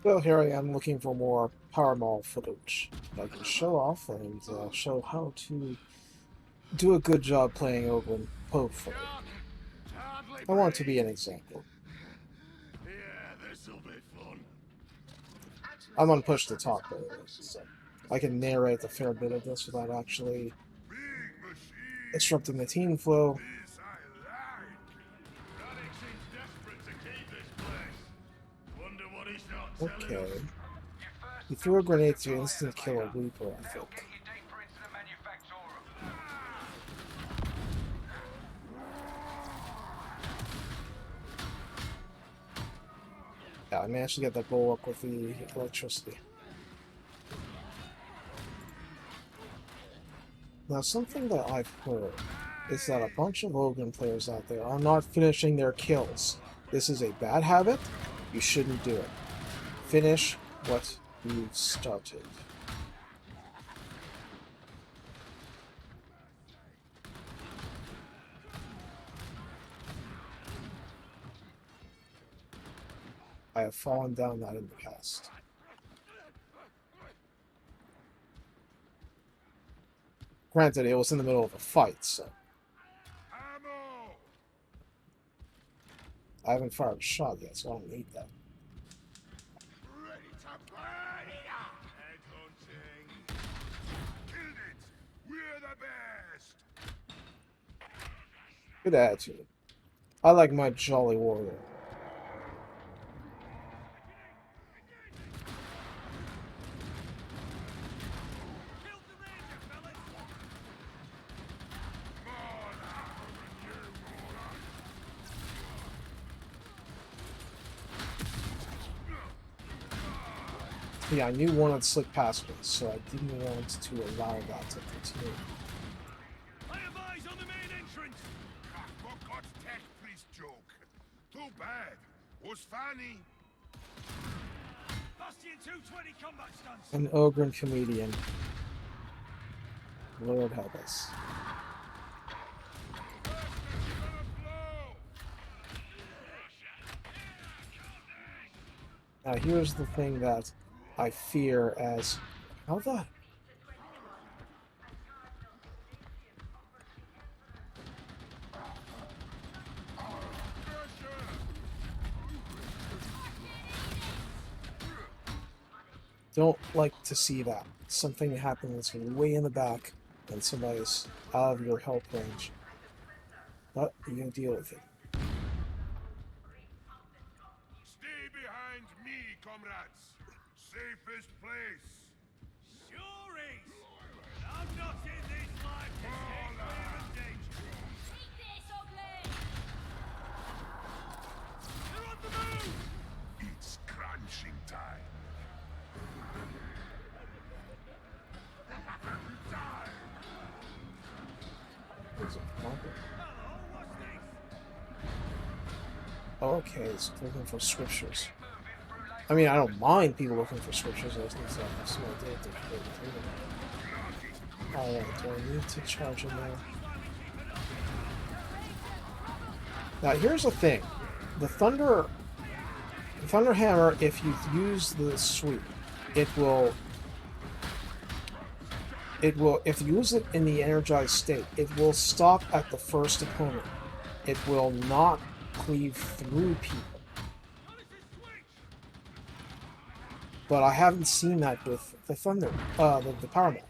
So here I am looking for more Power Maul footage that I can show off and show how to do a good job playing Ogryn, hopefully. I want to be an example. Yeah, this'll be fun. I'm gonna push the talk anyway, so I can narrate a fair bit of this without actually Big machine. disrupting the team flow. This I like. Radix seems desperate to keep this place. Wonder what he's not telling us. Okay. He threw a grenade to instant kill a Reaper, I think. Yeah, I managed to get that goal up with the electricity. Now, something that I've heard is that a bunch of Ogryn players out there are not finishing their kills. This is a bad habit. You shouldn't do it. Finish what you've started. I have fallen down that in the past. Granted, it was in the middle of a fight, so Ammo! I haven't fired a shot yet, so I don't need that. Ready to burn it up! Head hunting. Killed it! We're the best! Good attitude. I like my jolly warrior. Yeah, I knew one had slipped past me, so I didn't want to allow that to continue. I have eyes on the main entrance! I forgot tech priest joke. Too bad. Was funny. Bastion 220 combat stance. An Ogryn comedian. Lord help us. Now here's the thing that I fear as... How the... Don't like to see that. Something happens way in the back and somebody's out of your help range. But you can deal with it. Stay behind me, comrades. Safest place. Sure is. I'm not in this life to stay clear of danger. Take this, Ogryn! They're on the move! It's crunching time. There's a problem. Hello, what's this? Oh, okay, it's looking for scriptures. I mean, I don't mind people looking for scriptures. I just need to have some idea what they're doing. Alright, do I need to charge him now? Now, here's the thing. The Thunder Hammer, if you use the sweep, if you use it in the energized state, it will stop at the first opponent. It will not cleave through people. But I haven't seen that with the the Power Maul.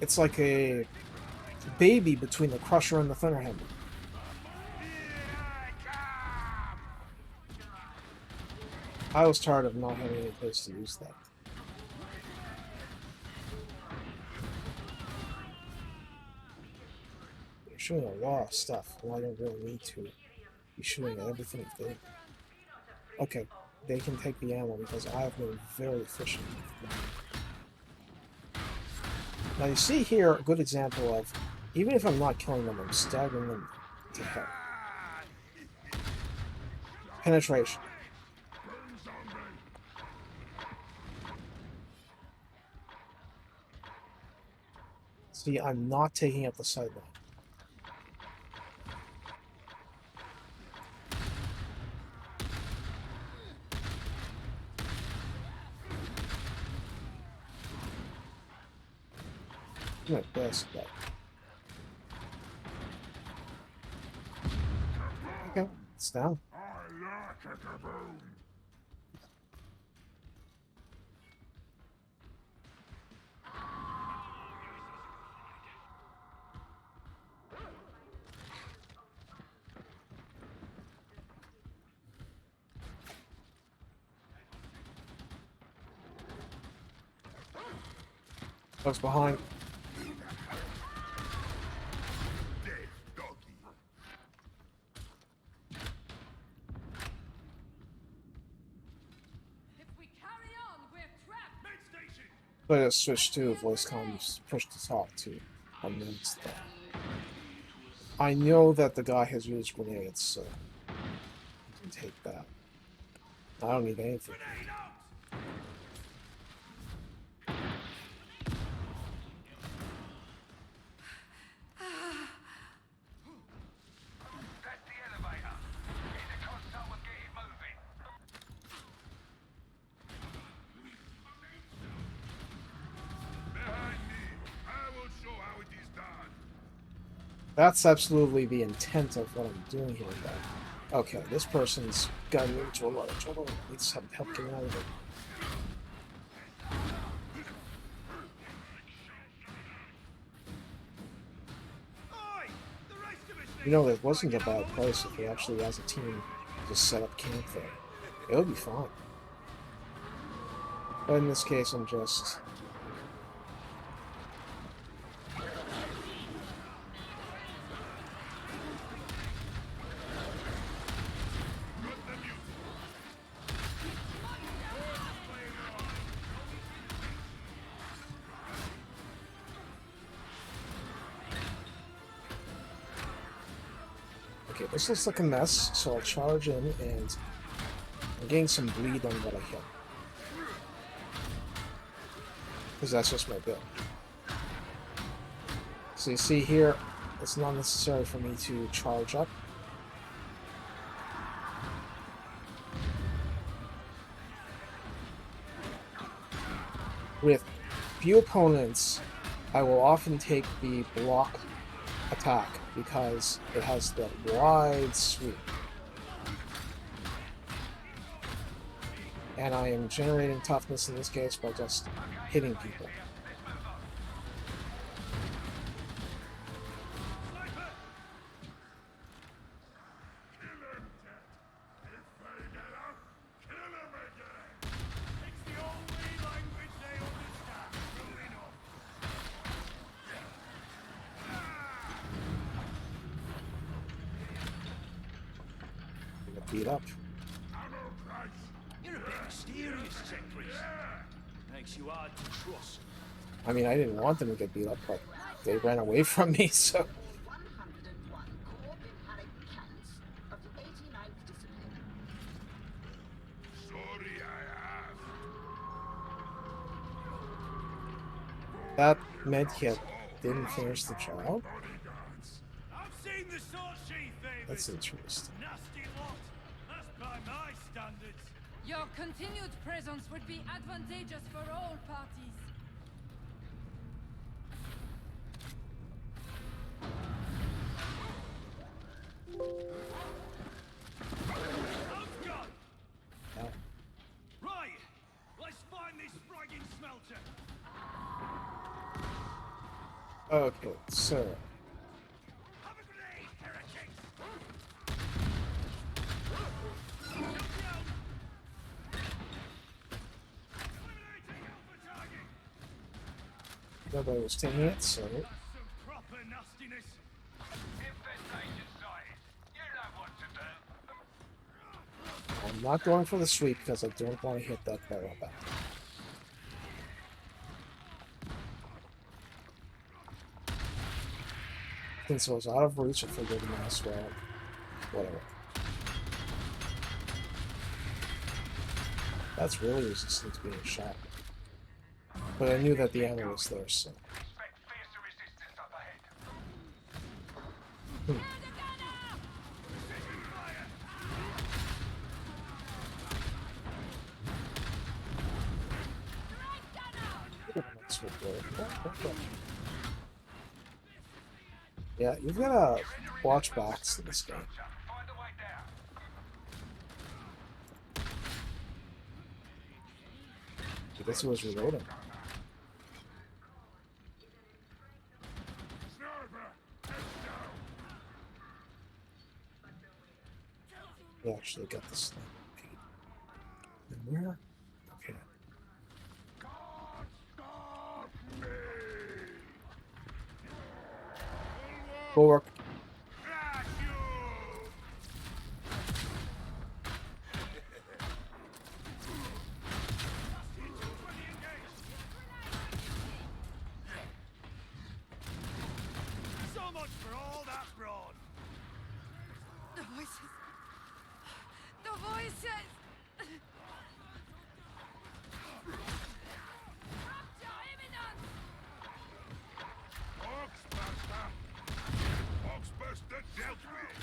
It's like a baby between the Crusher and the Thunder Hammer. I was tired of not having any place to use that. You're shooting a lot of stuff, and I don't really need to be shooting at everything they... Okay, they can take the ammo because I have been very efficient with them. Now you see here a good example of, even if I'm not killing them, I'm staggering them to hell. Penetration. See, I'm not taking up the sideline. my best, but okay, it's down. I like a kaboom. Looks behind. Dead doggy. If we carry on, we're trapped. Mid station. But I switched to voice comms, push to talk to announce that. I know that the guy has used grenades, so I can take that. I don't need anything. Grenade out. That's the elevator. Get the console and get it moving. Behind me. I will show how it is done. That's absolutely the intent of what I'm doing here, though. Okay, this person's gotten into a lot of trouble. We just have to help get out of it. Oi! The rest of us You know, it wasn't a bad place if we actually, as a team, just set up camp there. It would be fine. But in this case, I'm just... Okay, this looks like a mess, so I'll charge in and I'm getting some bleed on what I hit. Because that's just my build. So you see here, it's not necessary for me to charge up. With few opponents, I will often take the block attack because it has the wide sweep. And I am generating toughness in this case by just hitting people. Beat up. You're a bit mysterious, Secretary. Makes you hard to trust. I mean, I didn't want them to get beat up, but they ran away from me, so... 101 core Bimharic mechanics of the 89th discipline. Sorry, I have. That medkit didn't finish the job? Bodyguards. I've seen the sort she favors. That's interesting. Nasty lot. That's by my standards. Your continued presence would be advantageous for all parties. I've got. Yeah. Right. Let's find this fragging smelter. Okay, so... Have a grenade, heretics. Eliminating Alpha target. Nobody was taking it, so... Some proper nastiness. Infestation sighted. You know what to do. I'm not going for the sweep because I don't want to hit that barrel back. Since it was out of reach, I figured I might as well. Whatever. That's really resistant to being shot. But I knew that the ammo was there, so. Expect fiercer resistance up ahead. That's what we're- Yeah, you've got to watch backs in this game. Find a way down. I guess he was reloading. Sniper, heads down. We actually got this. And where? Okay. God stop me! Bulwark. Crash you! So much for all that brawn. The voices. The voices. Rapture imminent. Oxbuster! Oxbuster dealt with!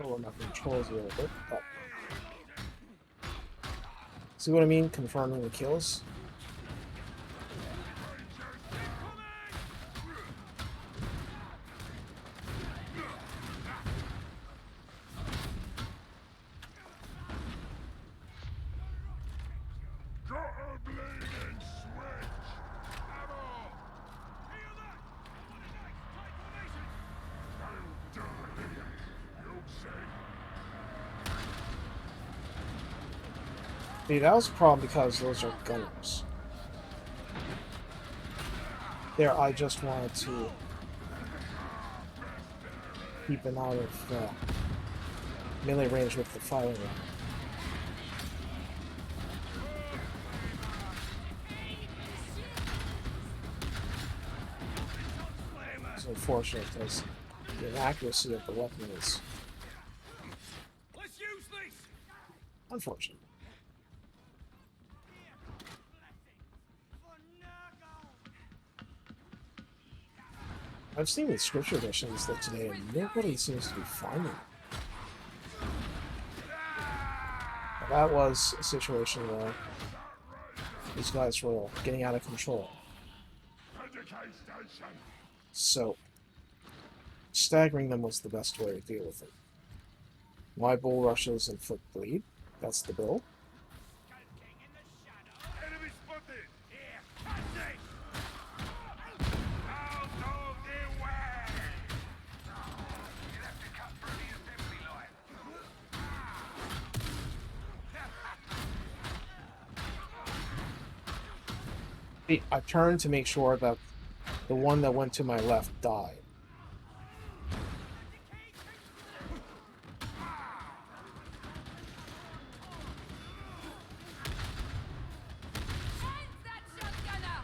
Oh, my controls a little bit. But... See what I mean? Confirming the kills. Got a bleeding switch! Ammo! Heal that! On a nice tight formation. I'll die here, you say. See, that was a problem because those are gunners. There, I just wanted to keep them out of melee range with the firing line. It's unfortunate because the inaccuracy of the weapon is Let's use this. unfortunate. I've seen these scripture editions that today, and nobody seems to be finding it. That was a situation where these guys were getting out of control. Educate station! So, staggering them was the best way to deal with it. Why bull rushes and foot bleed? That's the bill. Enemy spotted! Here, catch it! Out of the way! You'll have to cut through the assembly line. See, I turned to make sure that the one that went to my left died. End that shotgunner.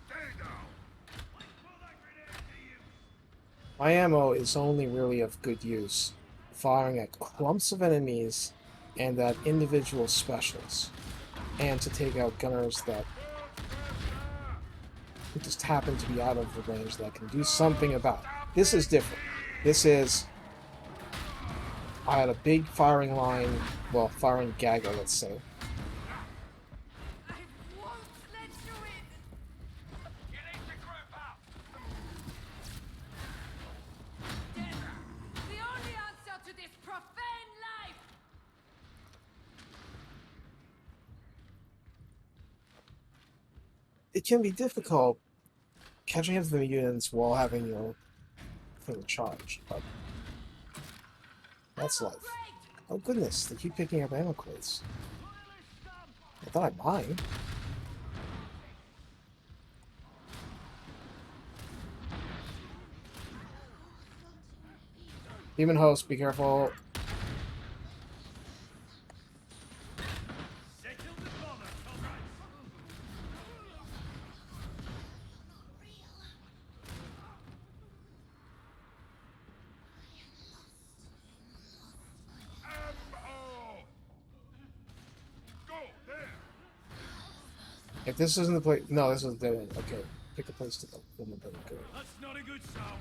Stay down! My ammo is only really of good use, firing at clumps of enemies and at individual specials, and to take out gunners that just happen to be out of the range that I can do something about. This is different. This is... I had a big firing line, well, firing gaggle, let's say. I won't let you in. You need to group up. Death. The only answer to this profane life. It can be difficult catching up to the units while having your thing charged, but that's life. Oh goodness, they keep picking up ammo crates. I thought I'd mine. Demon host, be careful. Settle the bother, comrades. Ammo! Go, there! If this isn't the place, no, this is the dead end. Okay, pick a place to go. Go. That's not a good sound.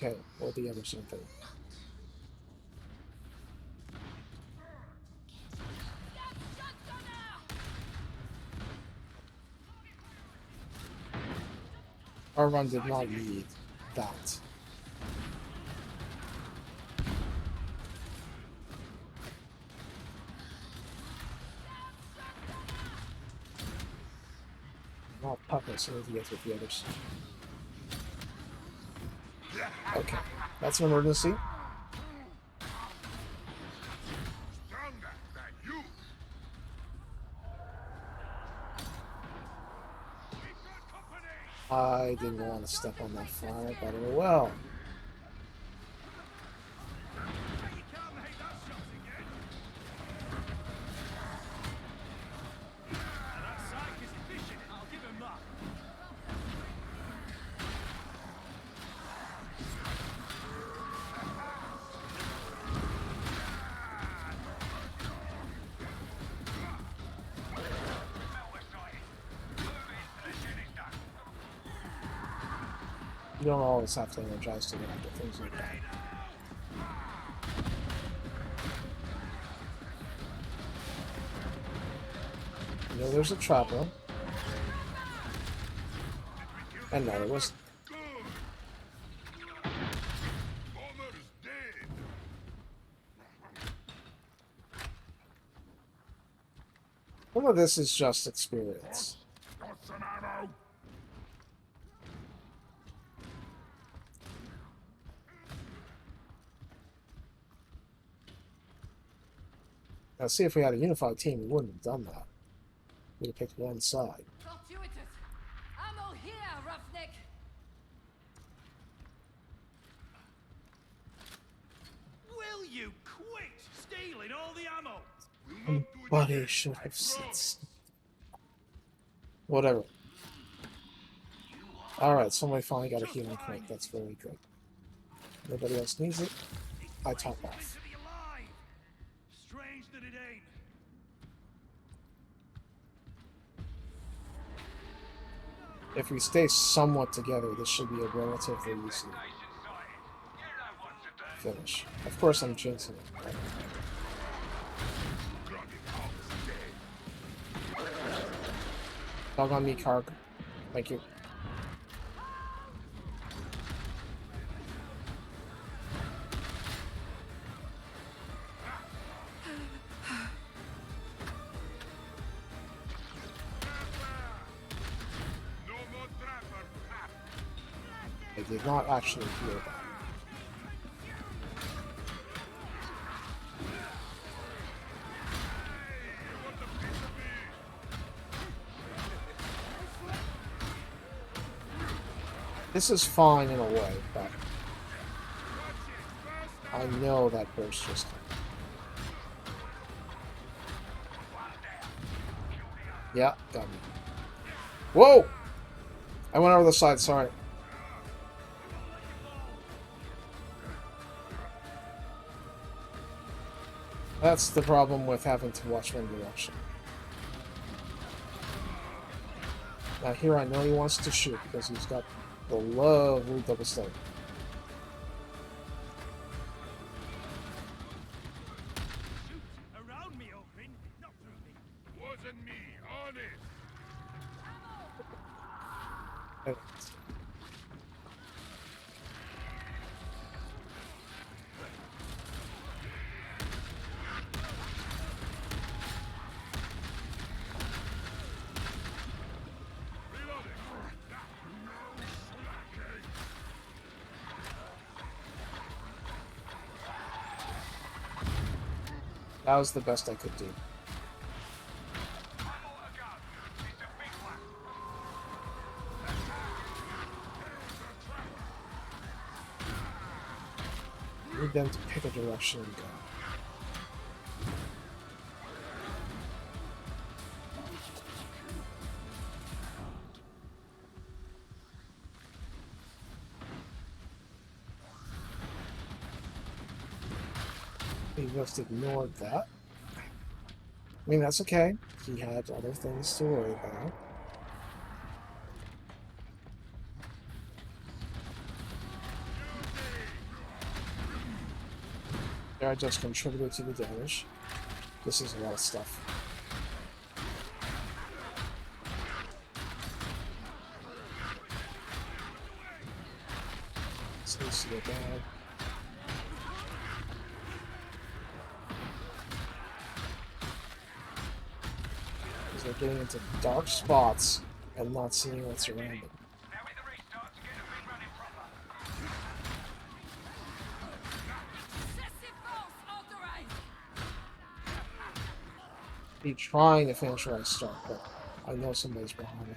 Okay, or the other something. Our run did not need that. Not puppets, so to get with the others. Okay, that's an emergency. Stronger than you. We've got company. I didn't want to step on that fire, but oh well. You can't make that shot again. That psych is efficient, I'll give him that. You don't always have to energize to get after things like that. You know, there's a trapper. And no, there was. Good. Bomber's dead. Some of this is just experience. Got some ammo. Now, see, if we had a unified team, we wouldn't have done that. We'd have picked one side. Fortuitous. Ammo here, roughneck. Will you quit stealing all the ammo? We'll not do it Somebody again, should I have promise. said. Whatever. Alright, somebody finally got a healing point. That's very good. Nobody else needs it. I top off. To be alive. Strange that it ain't. If we stay somewhat together, this should be a relatively easy finish. Of course, I'm jinxing it. Dog on me, Karg. Thank you. No more trapper. I did not actually hear that. This is fine in a way, but I know that burst just happened. Yeah, got me. Whoa! I went over the side, sorry. That's the problem with having to watch one direction. Now here I know he wants to shoot because he's got the lovely double stun. Shoot around me, Ogryn, not through me. Wasn't me, honest. That was the best I could do. Need them to pick a direction and go. He just ignored that. I mean, that's okay. He had other things to worry about. I just contributed to the damage. This is a lot of stuff. This needs to go bad. Because they're getting into dark spots and not seeing what's around them. Now with the restart to get everything running proper. Excessive force authorized. Be trying to finish where I start, but I know somebody's behind me.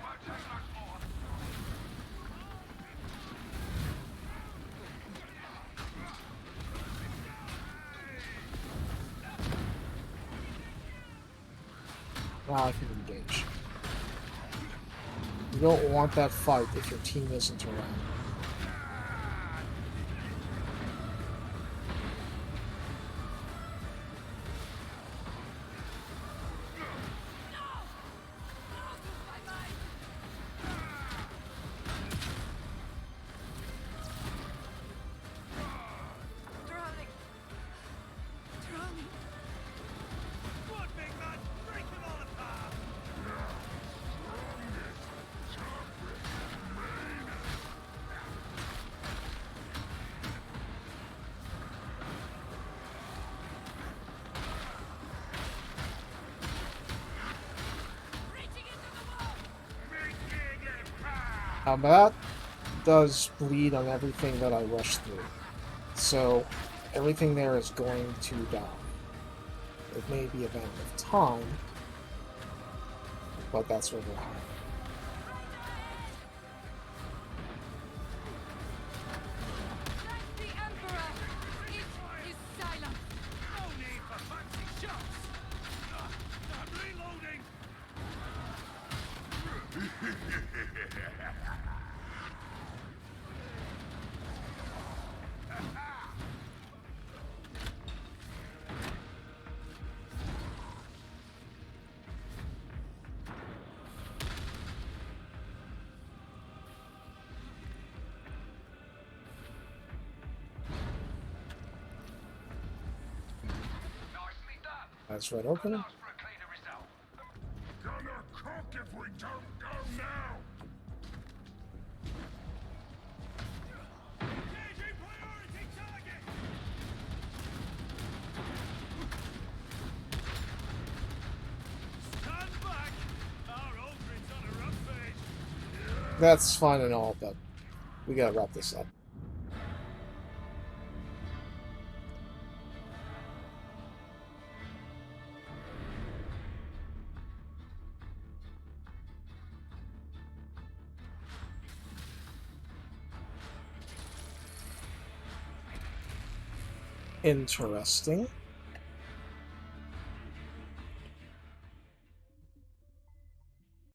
Won't take much more. Now I can engage. You don't want that fight if your team isn't around. Drowning. Drowning. Come on, big man! Break them all apart! Reaching into the wall. Now that does bleed on everything that I rush through. So everything there is going to die. It may be a matter of time, but that's what will happen. The Emperor. It is silent. No need for fancy shots! I'm reloading! Nicely done. That's right open. Ask for a cleaner result. Gonna cook if we don't go now. Engaging priority target! Stand back! Our Ogryn's on a rampage! That's fine and all, but we gotta wrap this up. Interesting.